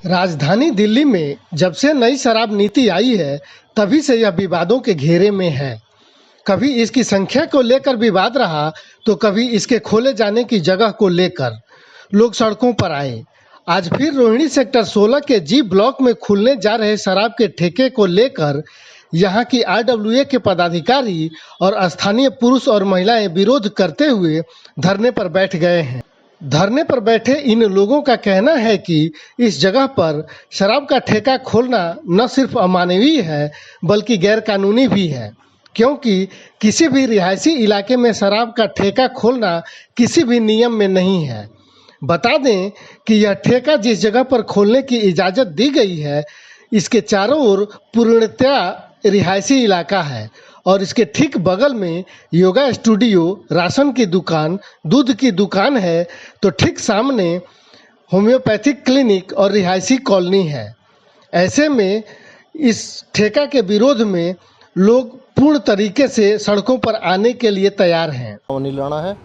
राजधानी दिल्ली में जब से नई शराब नीति आई है तभी से यह विवादों के घेरे में है। कभी इसकी संख्या को लेकर विवाद रहा तो कभी इसके खोले जाने की जगह को लेकर लोग सड़कों पर आए। आज फिर रोहिणी सेक्टर 16 के जी ब्लॉक में खुलने जा रहे शराब के ठेके को लेकर यहां की आरडब्ल्यूए के पदाधिकारी और स्थानीय पुरुष और महिलाएं विरोध करते हुए धरने पर बैठ गए हैं। धरने पर बैठे इन लोगों का कहना है कि इस जगह पर शराब का ठेका खोलना न सिर्फ अमानवीय है बल्कि गैरकानूनी भी है, क्योंकि किसी भी रिहायशी इलाके में शराब का ठेका खोलना किसी भी नियम में नहीं है। बता दें कि यह ठेका जिस जगह पर खोलने की इजाज़त दी गई है, इसके चारों ओर पूर्णतया रिहायशी इलाका है और इसके ठीक बगल में योगा स्टूडियो, राशन की दुकान, दूध की दुकान है, तो ठीक सामने होम्योपैथिक क्लिनिक और रिहायशी कॉलोनी है। ऐसे में इस ठेका के विरोध में लोग पूर्ण तरीके से सड़कों पर आने के लिए तैयार हैं। अनिल राणा है,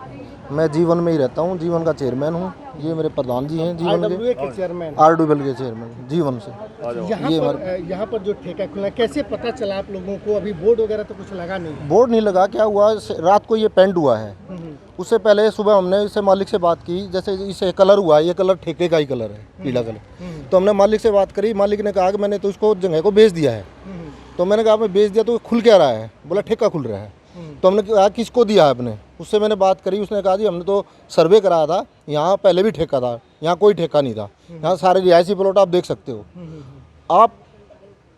मैं जीवन में ही रहता हूँ, जीवन का चेयरमैन हूँ। ये मेरे प्रधान जी हैं, जीवन के चेयरमैन, आरडब्ल्यूए के चेयरमैन जीवन से। यहाँ पर जो ठेका खुला कैसे पता चला आप लोगों को? अभी बोर्ड वगैरह तो कुछ लगा नहीं? बोर्ड नहीं लगा, क्या हुआ रात को ये पेंट हुआ है। उससे पहले सुबह हमने इससे मालिक से बात की, जैसे इसे कलर हुआ है, ये कलर ठेके का ही कलर है, पीला कलर। तो हमने मालिक से बात करी, मालिक ने कहा कि मैंने तो इसको जगह को बेच दिया है। तो मैंने कहा मैं बेच दिया तो खुल क्या रहा है? बोला ठेका खुल रहा है। तो हमने कहा किसको दिया है आपने? उससे मैंने बात करी, उसने कहा जी हमने तो सर्वे कराया था, यहाँ पहले भी ठेका था, यहाँ कोई ठेका नहीं था, यहाँ सारे रिहायशी प्लॉट आप देख सकते हो। आप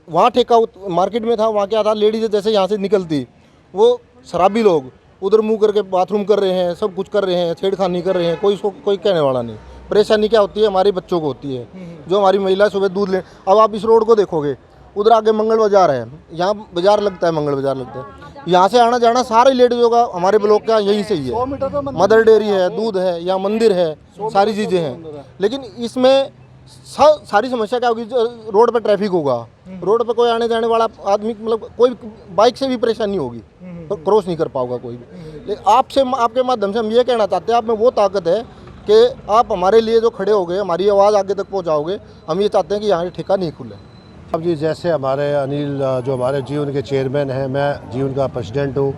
वहाँ ठेका मार्केट में था, वहाँ क्या था, लेडीज जैसे यहाँ से निकलती, वो शराबी लोग उधर मुँह करके बाथरूम कर रहे हैं, सब कुछ कर रहे हैं, छेड़खानी कर रहे हैं, कोई इसको कोई कहने वाला नहीं। परेशानी क्या होती है? हमारे बच्चों को होती है, जो हमारी महिला सुबह दूध ले। अब आप इस रोड को देखोगे, उधर आगे मंगल बाजार है, यहाँ बाजार लगता है, मंगल बाजार लगता है, यहाँ से आना जाना सारे लेडीजों का हमारे ब्लॉक का यहीं से ही है। मदर डेयरी है, दूध है, यहाँ मंदिर है, सारी चीज़ें हैं। लेकिन इसमें सारी समस्या क्या होगी? रोड पर ट्रैफिक होगा, रोड पर कोई आने जाने वाला आदमी, मतलब कोई बाइक से भी परेशानी होगी, तो क्रॉस नहीं कर पाओगा कोई भी। लेकिन आपसे, आपके माध्यम से हम ये कहना चाहते हैं, आप में वो ताकत है कि आप हमारे लिए जो खड़े हो गए, हमारी आवाज़ आगे तक पहुँचाओगे। हम ये चाहते हैं कि यहाँ ठेका नहीं खुले। अब जी जैसे हमारे अनिल जो हमारे जीवन के चेयरमैन हैं, मैं जीवन का प्रेसिडेंट हूँ,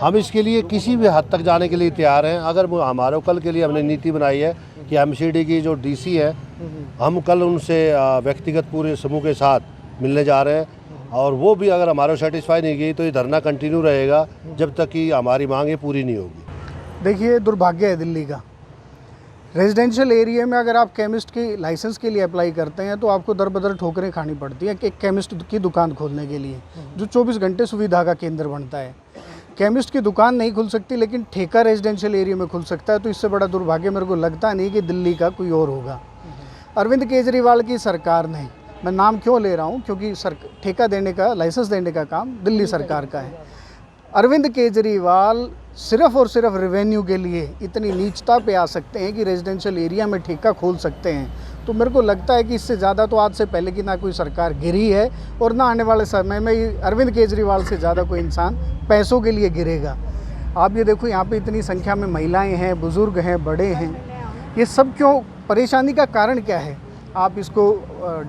हम इसके लिए किसी भी हद तक जाने के लिए तैयार हैं। अगर वो हमारे कल के लिए हमने नीति बनाई है कि एमसीडी की जो डीसी है, हम कल उनसे व्यक्तिगत पूरे समूह के साथ मिलने जा रहे हैं और वो भी अगर हमारे सेटिस्फाई नहीं की तो ये धरना कंटिन्यू रहेगा जब तक कि हमारी मांगें पूरी नहीं होगी। देखिए, दुर्भाग्य है दिल्ली का। रेजिडेंशियल एरिया में अगर आप केमिस्ट की लाइसेंस के लिए अप्लाई करते हैं तो आपको दर बदर ठोकरें खानी पड़ती हैं एक केमिस्ट की दुकान खोलने के लिए, जो 24 घंटे सुविधा का केंद्र बनता है। केमिस्ट की दुकान नहीं खुल सकती, लेकिन ठेका रेजिडेंशियल एरिया में खुल सकता है। तो इससे बड़ा दुर्भाग्य मेरे को लगता नहीं कि दिल्ली का कोई और होगा। अरविंद केजरीवाल की सरकार ने, मैं नाम क्यों ले रहा हूँ, क्योंकि ठेका देने का, लाइसेंस देने का काम दिल्ली सरकार का है। अरविंद केजरीवाल सिर्फ और सिर्फ रेवेन्यू के लिए इतनी नीचता पे आ सकते हैं कि रेजिडेंशियल एरिया में ठेका खोल सकते हैं। तो मेरे को लगता है कि इससे ज़्यादा तो आज से पहले की ना कोई सरकार गिरी है और ना आने वाले समय में अरविंद केजरीवाल से ज़्यादा कोई इंसान पैसों के लिए गिरेगा। आप ये देखो, यहाँ पे इतनी संख्या में महिलाएं हैं, बुज़ुर्ग हैं, बड़े हैं। ये सब क्यों? परेशानी का कारण क्या है? आप इसको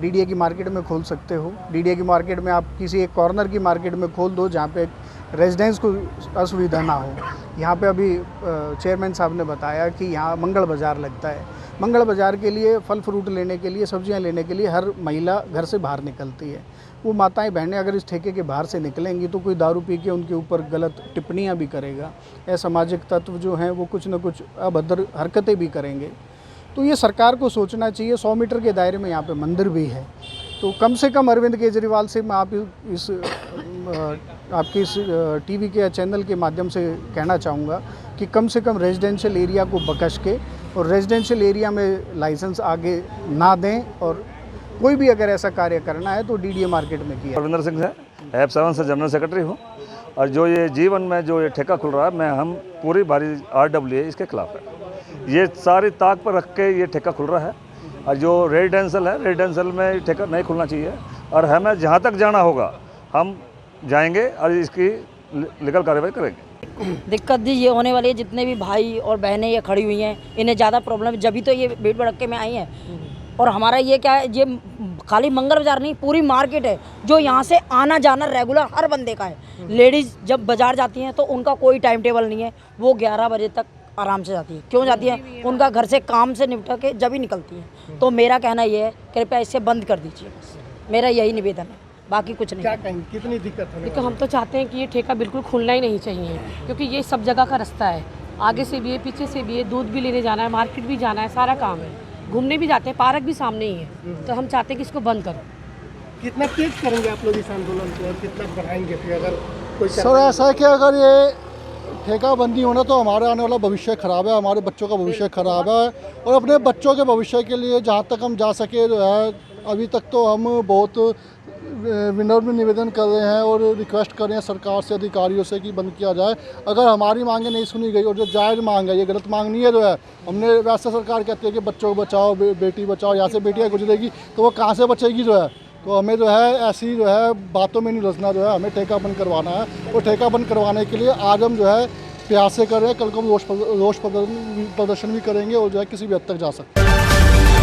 डीडीए की मार्केट में खोल सकते हो। डीडीए की मार्केट में आप किसी एक कॉर्नर की मार्केट में खोल दो जहाँ पे रेजिडेंट्स को असुविधा ना हो। यहाँ पे अभी चेयरमैन साहब ने बताया कि यहाँ मंगल बाज़ार लगता है। मंगल बाज़ार के लिए फल फ्रूट लेने के लिए, सब्जियाँ लेने के लिए हर महिला घर से बाहर निकलती है। वो माताएं बहनें अगर इस ठेके के बाहर से निकलेंगी तो कोई दारू पी के उनके ऊपर गलत टिप्पणियाँ भी करेगा। असामाजिक तत्व जो हैं वो कुछ न कुछ अभद्र हरकतें भी करेंगे। तो ये सरकार को सोचना चाहिए। 100 मीटर के दायरे में यहाँ पे मंदिर भी है, तो कम से कम अरविंद केजरीवाल से मैं आपकी इस टीवी के चैनल के माध्यम से कहना चाहूँगा कि कम से कम रेजिडेंशियल एरिया को बख्श के और रेजिडेंशियल एरिया में लाइसेंस आगे ना दें, और कोई भी अगर ऐसा कार्य करना है तो डीडीए मार्केट में किया। रविंद्र सिंह है, F7 से जनरल सेक्रेटरी हूँ। और जो ये जीवन में जो ये ठेका खुल रहा है, हम पूरी भारी आरडब्ल्यूए इसके खिलाफ है। ये सारी ताक पर रख के ये ठेका खुल रहा है। और जो रेजिडेंशियल है, रेजिडेंशियल में ठेका नहीं खुलना चाहिए और हमें जहाँ तक जाना होगा हम जाएंगे और इसकी लीगल कार्रवाई करेंगे। दिक्कत दी ये होने वाली है, जितने भी भाई और बहनें ये खड़ी हुई हैं, इन्हें ज़्यादा प्रॉब्लम, जब भी तो ये भीड़ भड़के में आई हैं। और हमारा ये क्या है, ये खाली मंगल बाजार नहीं, पूरी मार्केट है जो यहाँ से आना जाना रेगुलर हर बंदे का है। लेडीज़ जब बाजार जाती हैं तो उनका कोई टाइम टेबल नहीं है, वो 11 बजे तक आराम से जाती है। क्यों जाती है? उनका घर से काम से निपटा के जब ही निकलती हैं। तो मेरा कहना ये है, कृपया इसे बंद कर दीजिए, बस मेरा यही निवेदन है, बाकी कुछ नहीं। क्या कहेंगे, कितनी दिक्कत है? देखो, हम तो चाहते हैं कि ये ठेका बिल्कुल खुलना ही नहीं चाहिए, क्योंकि ये सब जगह का रास्ता है, आगे से भी है, पीछे से भी है, दूध भी लेने जाना है, मार्केट भी जाना है, सारा काम है, घूमने भी जाते हैं, पार्क भी सामने ही है। तो हम चाहते हैं कि इसको बंद करो। कितना तेज करेंगे आप लोग इस आंदोलन को और कितना बढ़ाएंगे फिर अगर कोई सर ऐसा है कि अगर ये ठेका बंदी होना तो हमारे आने वाला भविष्य ख़राब है, हमारे बच्चों का भविष्य ख़राब है। और अपने बच्चों के भविष्य के लिए जहाँ तक हम जा सके जो है, अभी तक तो हम बहुत विनम्र निवेदन कर रहे हैं और रिक्वेस्ट कर रहे हैं सरकार से, अधिकारियों से कि बंद किया जाए। अगर हमारी मांगें नहीं सुनी गई और जो जायज़ मांग है, ये गलत मांग नहीं है जो है, हमने वैसे सरकार कहती है कि बच्चों को बचाओ, बेटी बचाओ, यहाँ से बेटियाँ गुजरेगी तो वो कहाँ से बचेगी जो है। तो हमें जो है ऐसी जो है बातों में नहीं उलझना, जो है हमें ठेका बंद करवाना है। और ठेका बंद करवाने के लिए आज हम जो है प्रयास से कर रहे हैं, कल को हम रोष प्रदर्शन भी करेंगे और जो है किसी भी हद तक जा सकते हैं।